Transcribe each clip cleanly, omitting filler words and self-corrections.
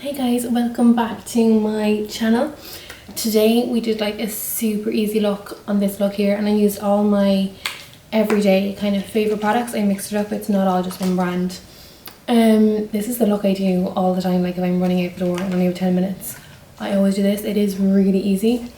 Hey guys, welcome back to my channel. Today we did like a super easy look on this look here, and I used all my everyday kind of favorite products. I mixed it up, it's not all just one brand. This is the look I do all the time, like if I'm running out the door and only have 10 minutes. I always do this. It is really easy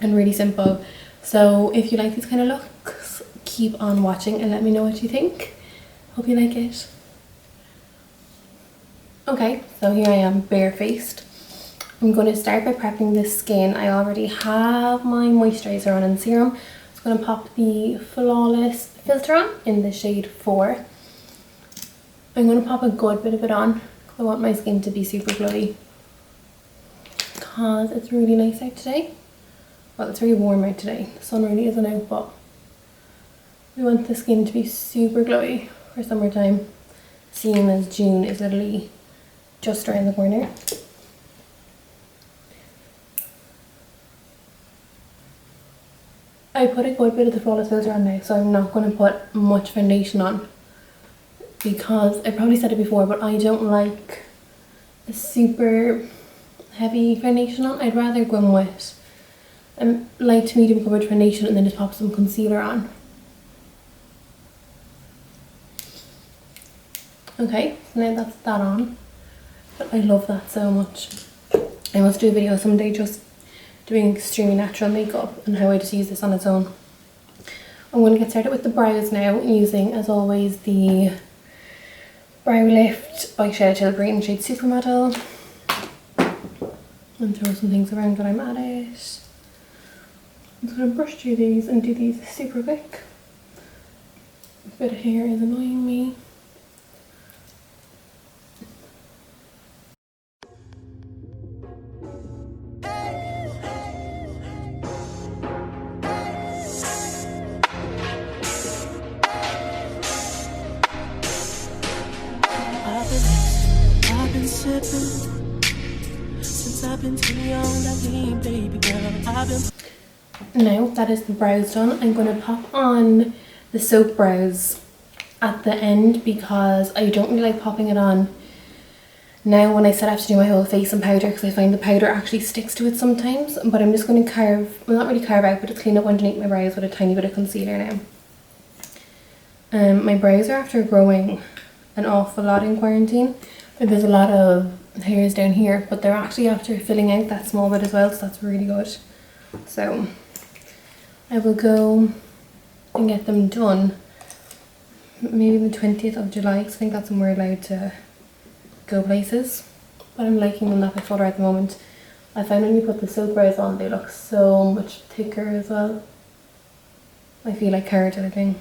and really simple. So if you like these kind of looks, keep on watching and let me know what you think. Hope you like it. Okay, so here I am barefaced. I'm going to start by prepping the skin. I already have my moisturiser on and serum. I'm going to pop the Flawless filter on in the shade 4. I'm going to pop a good bit of it on because I want my skin to be super glowy. Because it's really nice out today. Well, it's very warm out today. The sun really isn't out, but we want the skin to be super glowy for summertime. Seeing as June is literally just around the corner. I put a good bit of the Flawless filter on now, so I'm not going to put much foundation on because I probably said it before, but I don't like a super heavy foundation on. I'd rather go in with light to medium coverage foundation and then just pop some concealer on. Okay, so now that's that on. But I love that so much. I must do a video someday just doing extremely natural makeup and how I just use this on its own. I'm going to get started with the brows now, using as always the Brow Lift by Tilbury in shade Supermodel. And throw some things around when I'm at it. I'm just going to brush through these and do these super quick. A bit of hair is annoying me. Since I've been too young, baby girl, Now that is the brows done, I'm going to pop on the soap brows at the end because I don't really like popping it on now when I still have to do my whole face and powder, because I find the powder actually sticks to it sometimes. But I'm just going to carve, well, not really carve out, but just clean up underneath my brows with a tiny bit of concealer now. My brows are after growing an awful lot in quarantine. There's a lot of hairs down here, but they're actually after filling out that small bit as well, so that's really good. So I will go and get them done maybe the 20th of July, because I think that's when we're allowed to go places. But I'm liking them that bit fuller at the moment. I find when you put the soap brows on, they look so much thicker as well. I feel like carrot editing.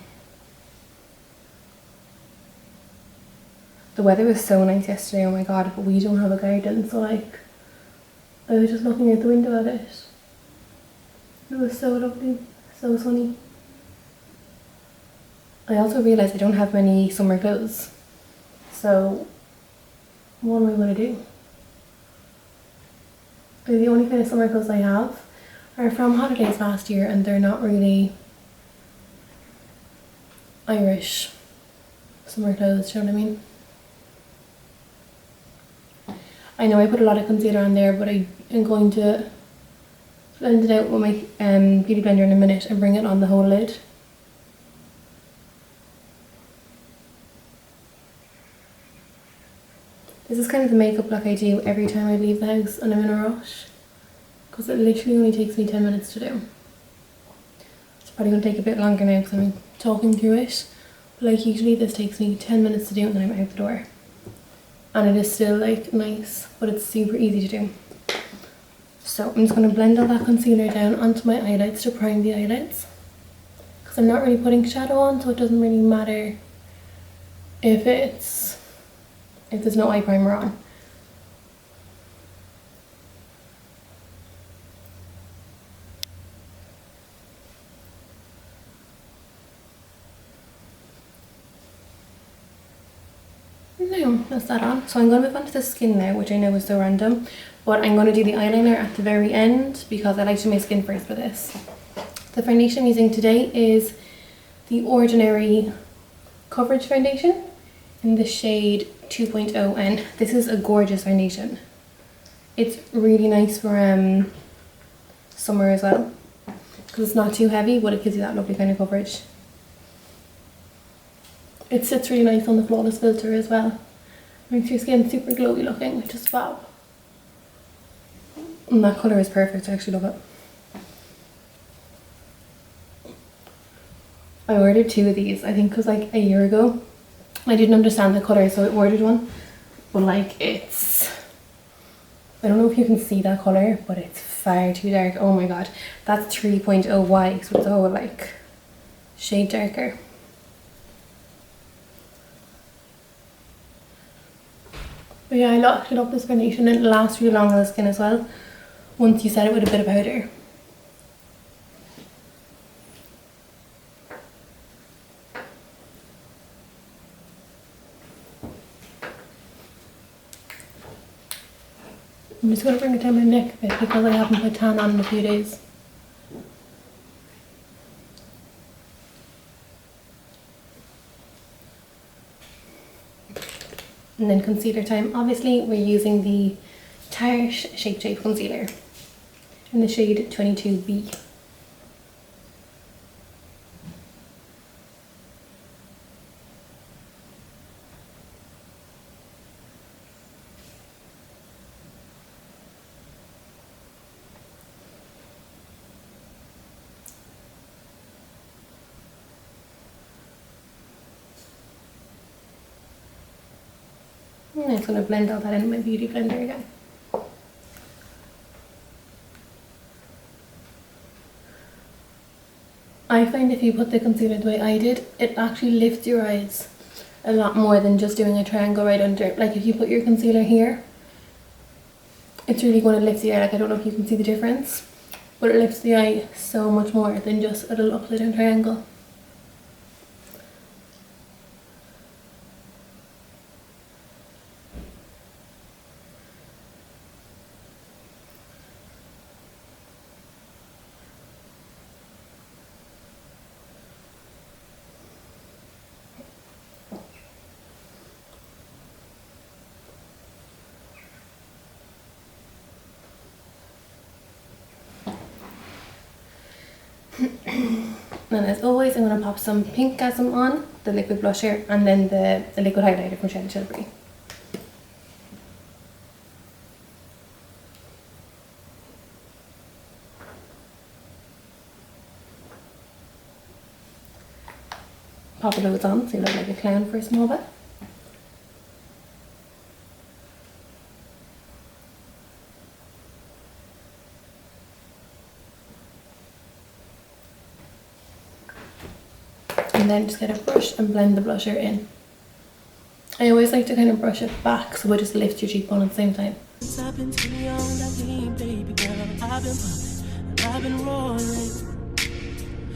The weather was so nice yesterday, oh my god, but we don't have a garden, so like, I was just looking out the window at it. It was so lovely, so sunny. I also realised I don't have many summer clothes, so what am I going to do? The only kind of summer clothes I have are from holidays last year, and they're not really Irish summer clothes, do you know what I mean? I know I put a lot of concealer on there, but I am going to blend it out with my beauty blender in a minute and bring it on the whole lid. This is kind of the makeup look I do every time I leave the house and I'm in a rush, because it literally only takes me 10 minutes to do. It's probably going to take a bit longer now because I'm talking through it, but like usually this takes me 10 minutes to do and then I'm out the door. And it is still like nice, but it's super easy to do. So I'm just going to blend all that concealer down onto my eyelids to prime the eyelids, because I'm not really putting shadow on, so it doesn't really matter if there's no eye primer on. No, that's that on. So I'm going to move on to the skin now, which I know is so random, but I'm going to do the eyeliner at the very end because I like to do my skin first for this. The foundation I'm using today is the Ordinary Coverage Foundation in the shade 2.0, and this is a gorgeous foundation. It's really nice for summer as well, because it's not too heavy, but it gives you that lovely kind of coverage. It sits really nice on the flawless filter as well. Makes your skin super glowy looking, which is fab. And that colour is perfect, I actually love it. I ordered 2 of these, I think because like a year ago I didn't understand the colour, so I ordered one. But like it's, I don't know if you can see that colour, but it's far too dark. Oh my god, that's 3.0Y, so it's a whole like shade darker. But yeah, I love this foundation. It lasts really long on the skin as well, once you set it with a bit of powder. I'm just going to bring it down my neck a bit because I haven't put tan on in a few days. And then concealer time. Obviously we're using the Tarte Shape Tape Concealer in the shade 22B. And I'm just going to blend all that in my beauty blender again. I find if you put the concealer the way I did, it actually lifts your eyes a lot more than just doing a triangle right under. Like if you put your concealer here, it's really going to lift the eye. Like I don't know if you can see the difference, but it lifts the eye so much more than just a little upside down triangle. And as always, I'm going to pop some Pinkgasm on, the liquid blusher, and then the liquid highlighter from Tilbury. Pop loads on so you look like a clown for a small bit. And then just get a brush and blend the blusher in. I always like to kind of brush it back so it just lifts your cheekbone at the same time. Since I've been too young, that mean, baby girl, I've been popping and I've been rolling.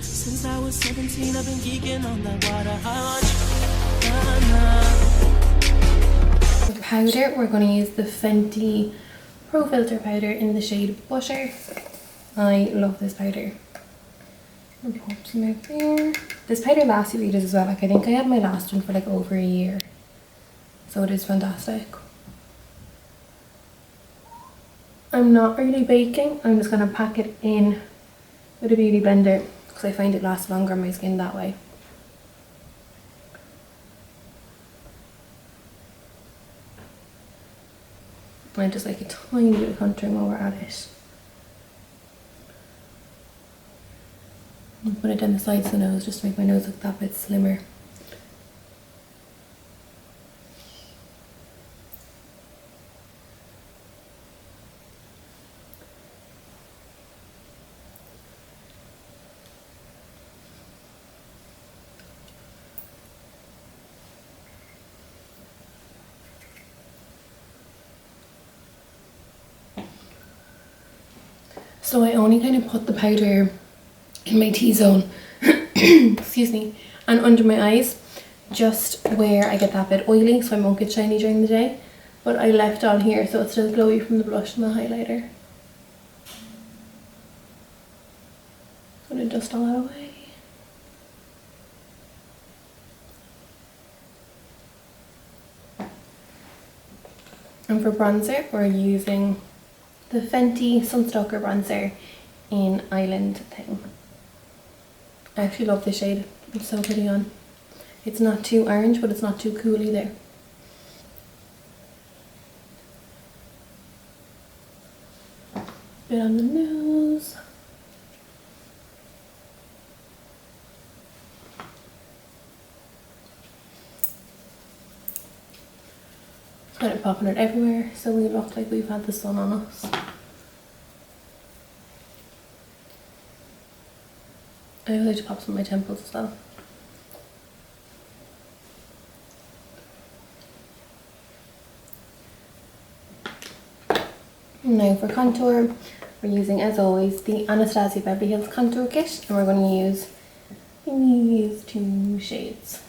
Since I was 17, I've been geeking on that water. For powder, we're going to use the Fenty Pro Filter powder in the shade Busher. I love this powder. I'll pop some out there. This powder lasts you ages as well. Like I think I had my last one for like over a year. So it is fantastic. I'm not really baking. I'm just going to pack it in with a beauty blender because I find it lasts longer on my skin that way. And just like a tiny bit of contouring while we're at it. I'll put it down the sides of the nose just to make my nose look that bit slimmer. So I only kind of put the powder in my T-zone, excuse me, and under my eyes, just where I get that bit oily so I won't get shiny during the day. But I left on here so it's still glowy from the blush and the highlighter. I'm gonna dust all that away. And for bronzer, we're using the Fenty Stalkr bronzer in Island Ting. I actually love this shade. It's so pretty on. It's not too orange, but it's not too cool either. Bit on the nose. Kind of popping it everywhere so we look like we've had the sun on us. I always like to pop some of my temples as well. Now for contour, we're using, as always, the Anastasia Beverly Hills Contour Kit, and we're going to use these two shades.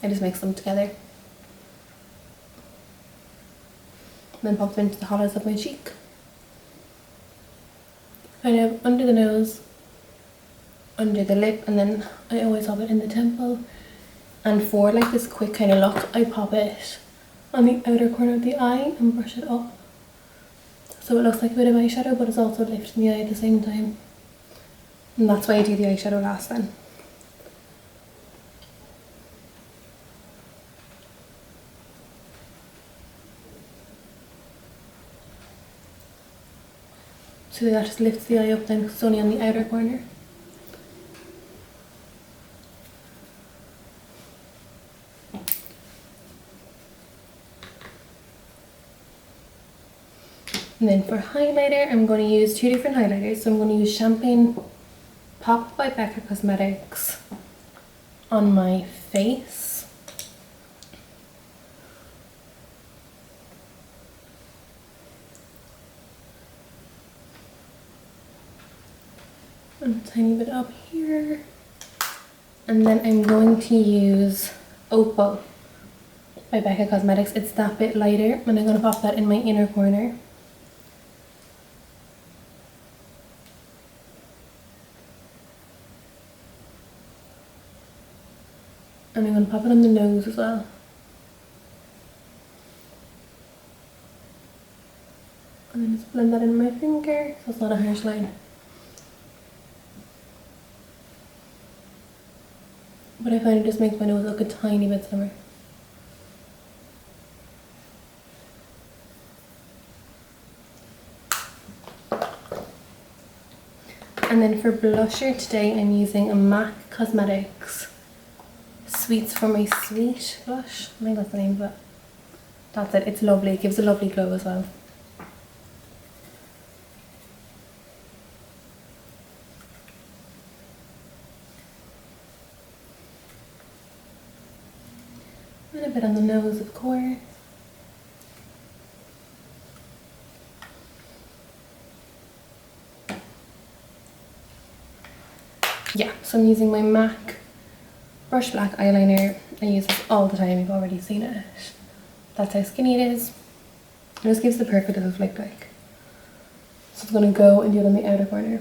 I just mix them together. And then pop them into the hollows of my cheek. Kind of under the nose, under the lip, and then I always pop it in the temple. And for like this quick kind of look, I pop it on the outer corner of the eye and brush it up. So it looks like a bit of eyeshadow, but it's also lifting the eye at the same time. And that's why I do the eyeshadow last then. So that just lifts the eye up then, because it's only on the outer corner. And then for highlighter, I'm going to use two different highlighters. So I'm going to use Champagne Pop by Becca Cosmetics on my face. And a tiny bit up here. And then I'm going to use Opal by Becca Cosmetics. It's that bit lighter, and I'm going to pop that in my inner corner. And I'm going to pop it on the nose as well. And then just blend that in my finger so it's not a harsh line. But I find it just makes my nose look a tiny bit slimmer. And then for blusher today, I'm using a MAC Cosmetics Sweets for My Sweet blush. I think that's the name of it. That's it. It's lovely. It gives a lovely glow as well. And a bit on the nose, of course. Yeah, so I'm using my MAC Brushblack eyeliner. I use this all the time, you've already seen it. That's how skinny it is. It just gives the perfect little flick back. So it's going to go and do it on the outer corner.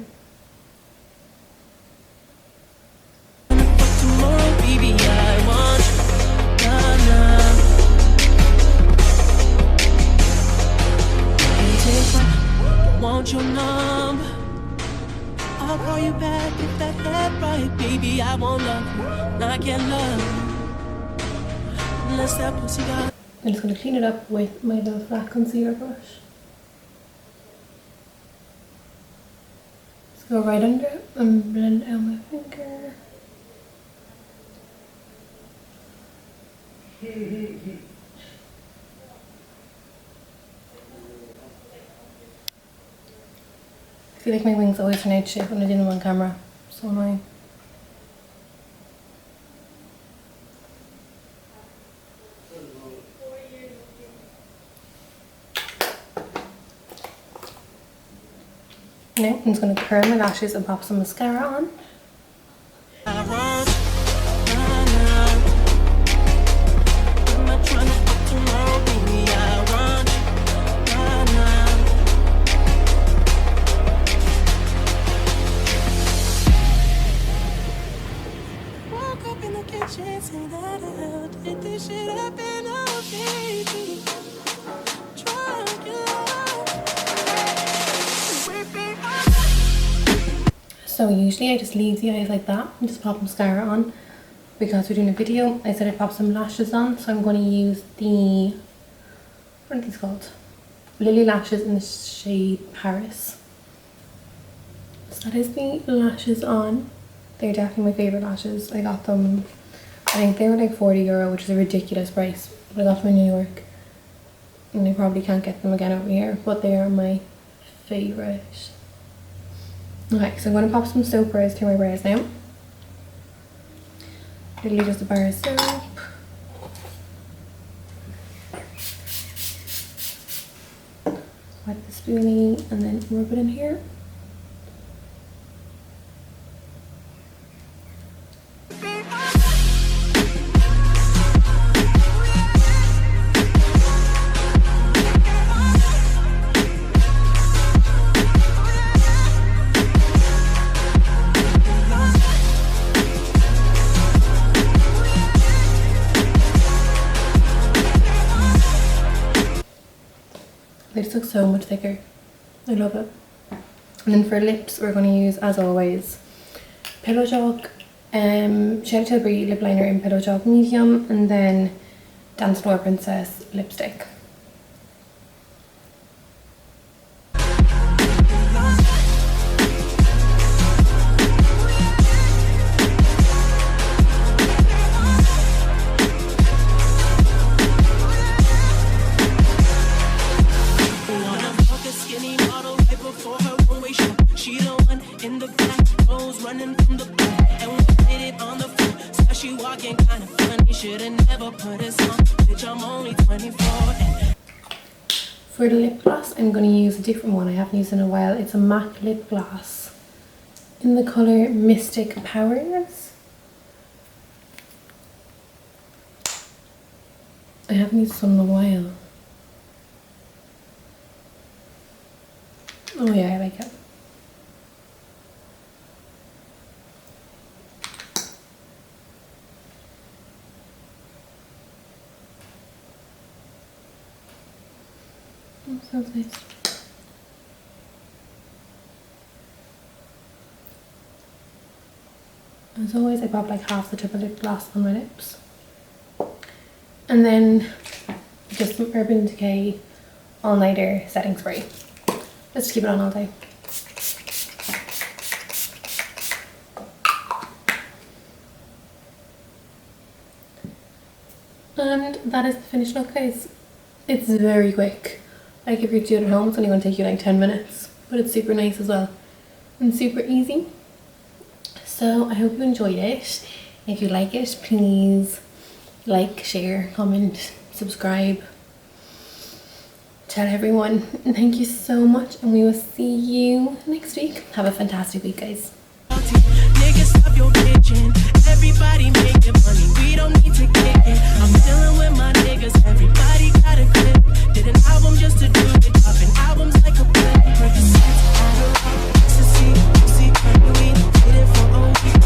Your number, I'll call you back if that head right, baby. I won't love you, and I can't love you unless that pussy got. I'm just going to clean it up with my little flat concealer brush. Just go right under it and blend out my finger. I feel like my wings always turn out shit when I do them on camera. So annoying. Now I'm just going to curl my lashes and pop some mascara on. Say that I'll take this shit up and up. baby. Drunk in love. So usually I just leave the eyes like that and just pop mascara on. Because we're doing a video, I said I'd pop some lashes on, so I'm going to use the, what are these called? Lily lashes in the shade Paris. So that is the lashes on. They're definitely my favourite lashes. I got them, I think they were like €40, which is a ridiculous price. But I got them in New York. And I probably can't get them again over here, but they are my favourite. Okay, so I'm going to pop some soap brows through my brows now. Literally just a bar of soap. Wet the spoolie and then rub it in here. They just look so much thicker. I love it. And then for lips, we're going to use, as always, Pillowtalk, Tilbury Lipliner in Pillowtalk Medium, and then Dancefloor Princess lipstick. For the lip gloss, I'm going to use a different one I haven't used in a while. It's a matte lip gloss in the colour Mystic Powers. I haven't used this one in a while. Oh yeah, I like it. Oh, sounds nice. As always, I pop like half the tip of lip gloss on my lips. And then just some Urban Decay All Nighter setting spray. Just keep it on all day. And that is the finished look, guys. It's very quick. Like if you're doing it at home, it's only going to take you like 10 minutes. But it's super nice as well. And super easy. So I hope you enjoyed it. If you like it, please like, share, comment, subscribe. Tell everyone. And thank you so much. And we will see you next week. Have a fantastic week, guys. Niggas, stop your bitching. Everybody making money. We don't need to kick it. I'm feeling